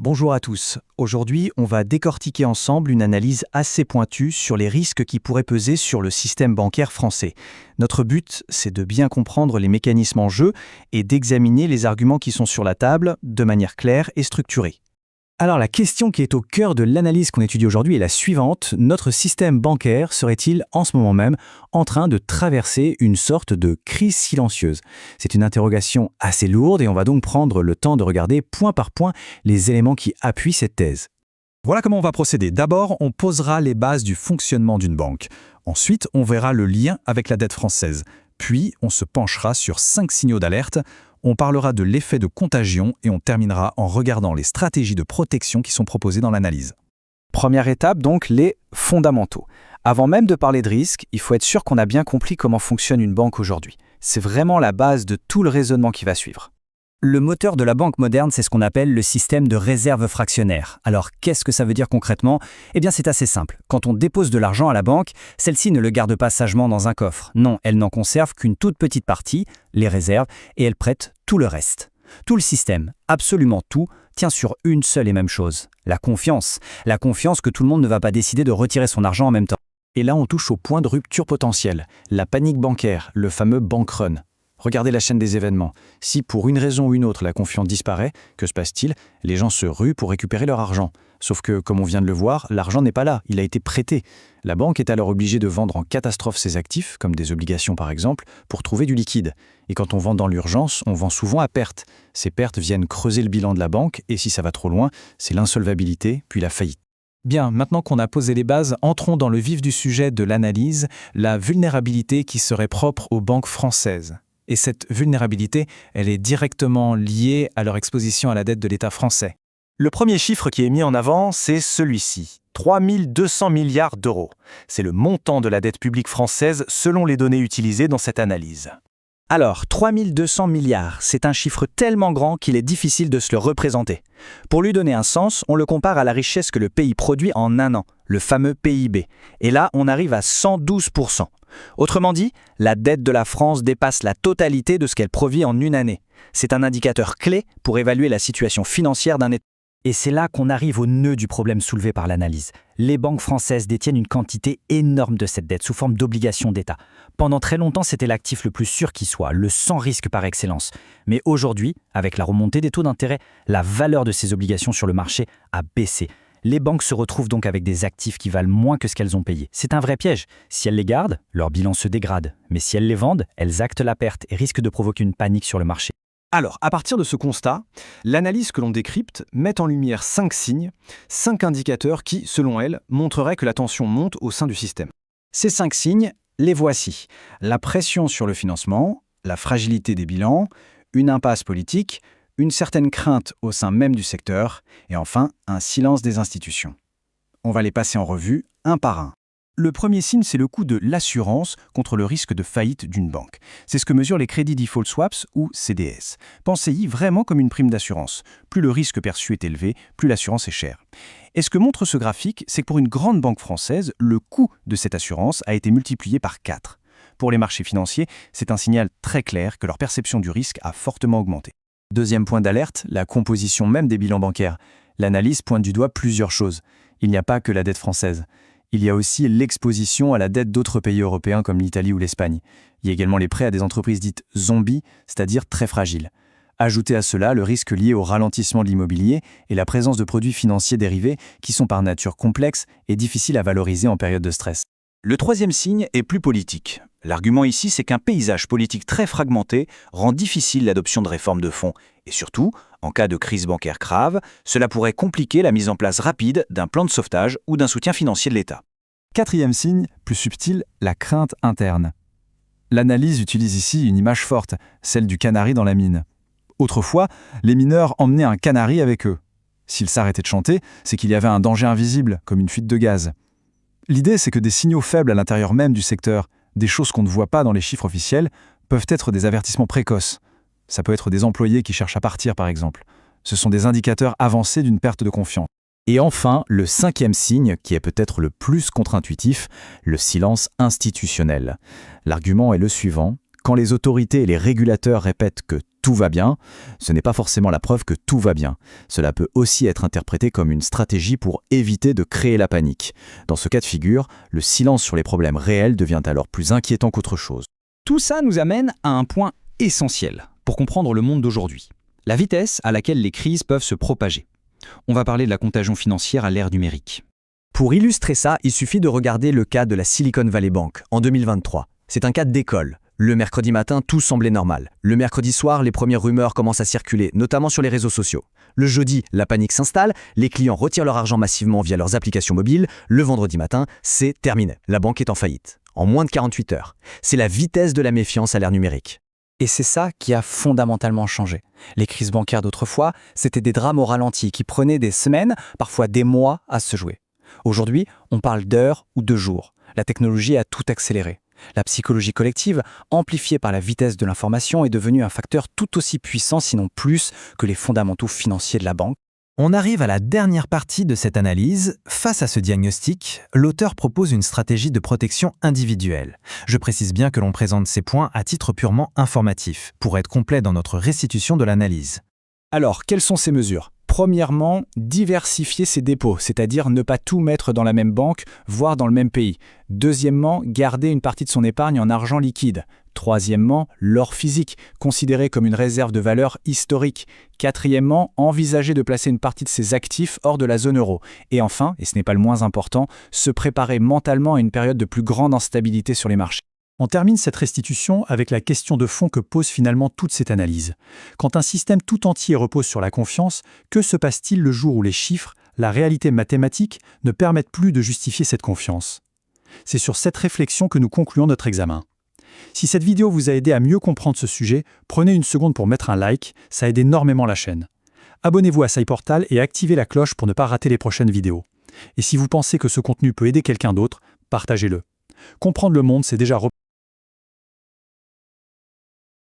Bonjour à tous. Aujourd'hui, on va décortiquer ensemble une analyse assez pointue sur les risques qui pourraient peser sur le système bancaire français. Notre but, c'est de bien comprendre les mécanismes en jeu et d'examiner les arguments qui sont sur la table de manière claire et structurée. Alors la question qui est au cœur de l'analyse qu'on étudie aujourd'hui est la suivante. Notre système bancaire serait-il en ce moment même en train de traverser une sorte de crise silencieuse? C'est une interrogation assez lourde et on va donc prendre le temps de regarder point par point les éléments qui appuient cette thèse. Voilà comment on va procéder. D'abord, on posera les bases du fonctionnement d'une banque. Ensuite, on verra le lien avec la dette française. Puis, on se penchera sur 5 signaux d'alerte. On parlera de l'effet de contagion et on terminera en regardant les stratégies de protection qui sont proposées dans l'analyse. Première étape donc, les fondamentaux. Avant même de parler de risque, il faut être sûr qu'on a bien compris comment fonctionne une banque aujourd'hui. C'est vraiment la base de tout le raisonnement qui va suivre. Le moteur de la banque moderne, c'est ce qu'on appelle le système de réserve fractionnaire. Alors, qu'est-ce que ça veut dire concrètement? Eh bien, c'est assez simple. Quand on dépose de l'argent à la banque, celle-ci ne le garde pas sagement dans un coffre. Non, elle n'en conserve qu'une toute petite partie, les réserves, et elle prête tout le reste. Tout le système, absolument tout, tient sur une seule et même chose, la confiance. La confiance que tout le monde ne va pas décider de retirer son argent en même temps. Et là, on touche au point de rupture potentiel, la panique bancaire, le fameux bank run. Regardez la chaîne des événements. Si pour une raison ou une autre la confiance disparaît, que se passe-t-il? Les gens se ruent pour récupérer leur argent. Sauf que, comme on vient de le voir, l'argent n'est pas là, il a été prêté. La banque est alors obligée de vendre en catastrophe ses actifs, comme des obligations par exemple, pour trouver du liquide. Et quand on vend dans l'urgence, on vend souvent à perte. Ces pertes viennent creuser le bilan de la banque, et si ça va trop loin, c'est l'insolvabilité, puis la faillite. Bien, maintenant qu'on a posé les bases, entrons dans le vif du sujet de l'analyse, la vulnérabilité qui serait propre aux banques françaises. Et cette vulnérabilité, elle est directement liée à leur exposition à la dette de l'État français. Le premier chiffre qui est mis en avant, c'est celui-ci. 3 200 milliards d'euros. C'est le montant de la dette publique française selon les données utilisées dans cette analyse. Alors, 3 200 milliards, c'est un chiffre tellement grand qu'il est difficile de se le représenter. Pour lui donner un sens, on le compare à la richesse que le pays produit en un an, le fameux PIB. Et là, on arrive à 112%. Autrement dit, la dette de la France dépasse la totalité de ce qu'elle produit en une année. C'est un indicateur clé pour évaluer la situation financière d'un État. Et c'est là qu'on arrive au nœud du problème soulevé par l'analyse. Les banques françaises détiennent une quantité énorme de cette dette sous forme d'obligations d'État. Pendant très longtemps, c'était l'actif le plus sûr qui soit, le sans risque par excellence. Mais aujourd'hui, avec la remontée des taux d'intérêt, la valeur de ces obligations sur le marché a baissé. Les banques se retrouvent donc avec des actifs qui valent moins que ce qu'elles ont payé. C'est un vrai piège. Si elles les gardent, leur bilan se dégrade. Mais si elles les vendent, elles actent la perte et risquent de provoquer une panique sur le marché. Alors, à partir de ce constat, l'analyse que l'on décrypte met en lumière 5 signes, 5 indicateurs qui, selon elle, montreraient que la tension monte au sein du système. Ces 5 signes, les voici. La pression sur le financement, la fragilité des bilans, une impasse politique, une certaine crainte au sein même du secteur, et enfin, un silence des institutions. On va les passer en revue un par un. Le premier signe, c'est le coût de l'assurance contre le risque de faillite d'une banque. C'est ce que mesurent les Credit Default Swaps ou CDS. Pensez-y vraiment comme une prime d'assurance. Plus le risque perçu est élevé, plus l'assurance est chère. Et ce que montre ce graphique, c'est que pour une grande banque française, le coût de cette assurance a été multiplié par 4. Pour les marchés financiers, c'est un signal très clair que leur perception du risque a fortement augmenté. Deuxième point d'alerte, la composition même des bilans bancaires. L'analyse pointe du doigt plusieurs choses. Il n'y a pas que la dette française. Il y a aussi l'exposition à la dette d'autres pays européens comme l'Italie ou l'Espagne. Il y a également les prêts à des entreprises dites zombies, c'est-à-dire très fragiles. Ajoutez à cela le risque lié au ralentissement de l'immobilier et la présence de produits financiers dérivés qui sont par nature complexes et difficiles à valoriser en période de stress. Le troisième signe est plus politique. L'argument ici, c'est qu'un paysage politique très fragmenté rend difficile l'adoption de réformes de fonds. Et surtout, en cas de crise bancaire grave, cela pourrait compliquer la mise en place rapide d'un plan de sauvetage ou d'un soutien financier de l'État. Quatrième signe, plus subtil, la crainte interne. L'analyse utilise ici une image forte, celle du canari dans la mine. Autrefois, les mineurs emmenaient un canari avec eux. S'il s'arrêtait de chanter, c'est qu'il y avait un danger invisible, comme une fuite de gaz. L'idée, c'est que des signaux faibles à l'intérieur même du secteur, des choses qu'on ne voit pas dans les chiffres officiels, peuvent être des avertissements précoces. Ça peut être des employés qui cherchent à partir, par exemple. Ce sont des indicateurs avancés d'une perte de confiance. Et enfin, le cinquième signe, qui est peut-être le plus contre-intuitif, le silence institutionnel. L'argument est le suivant. Quand les autorités et les régulateurs répètent que tout va bien, ce n'est pas forcément la preuve que tout va bien. Cela peut aussi être interprété comme une stratégie pour éviter de créer la panique. Dans ce cas de figure, le silence sur les problèmes réels devient alors plus inquiétant qu'autre chose. Tout ça nous amène à un point essentiel pour comprendre le monde d'aujourd'hui. La vitesse à laquelle les crises peuvent se propager. On va parler de la contagion financière à l'ère numérique. Pour illustrer ça, il suffit de regarder le cas de la Silicon Valley Bank en 2023. C'est un cas d'école. Le mercredi matin, tout semblait normal. Le mercredi soir, les premières rumeurs commencent à circuler, notamment sur les réseaux sociaux. Le jeudi, la panique s'installe, les clients retirent leur argent massivement via leurs applications mobiles. Le vendredi matin, c'est terminé. La banque est en faillite. En moins de 48 heures. C'est la vitesse de la méfiance à l'ère numérique. Et c'est ça qui a fondamentalement changé. Les crises bancaires d'autrefois, c'était des drames au ralenti qui prenaient des semaines, parfois des mois à se jouer. Aujourd'hui, on parle d'heures ou de jours. La technologie a tout accéléré. La psychologie collective, amplifiée par la vitesse de l'information, est devenue un facteur tout aussi puissant, sinon plus, que les fondamentaux financiers de la banque. On arrive à la dernière partie de cette analyse. Face à ce diagnostic, l'auteur propose une stratégie de protection individuelle. Je précise bien que l'on présente ces points à titre purement informatif, pour être complet dans notre restitution de l'analyse. Alors, quelles sont ces mesures ? Premièrement, diversifier ses dépôts, c'est-à-dire ne pas tout mettre dans la même banque, voire dans le même pays. Deuxièmement, garder une partie de son épargne en argent liquide. Troisièmement, l'or physique, considéré comme une réserve de valeur historique. Quatrièmement, envisager de placer une partie de ses actifs hors de la zone euro. Et enfin, et ce n'est pas le moins important, se préparer mentalement à une période de plus grande instabilité sur les marchés. On termine cette restitution avec la question de fond que pose finalement toute cette analyse. Quand un système tout entier repose sur la confiance, que se passe-t-il le jour où les chiffres, la réalité mathématique, ne permettent plus de justifier cette confiance ? C'est sur cette réflexion que nous concluons notre examen. Si cette vidéo vous a aidé à mieux comprendre ce sujet, prenez une seconde pour mettre un like, ça aide énormément la chaîne. Abonnez-vous à SciPortal et activez la cloche pour ne pas rater les prochaines vidéos. Et si vous pensez que ce contenu peut aider quelqu'un d'autre, partagez-le. Comprendre le monde, c'est déjà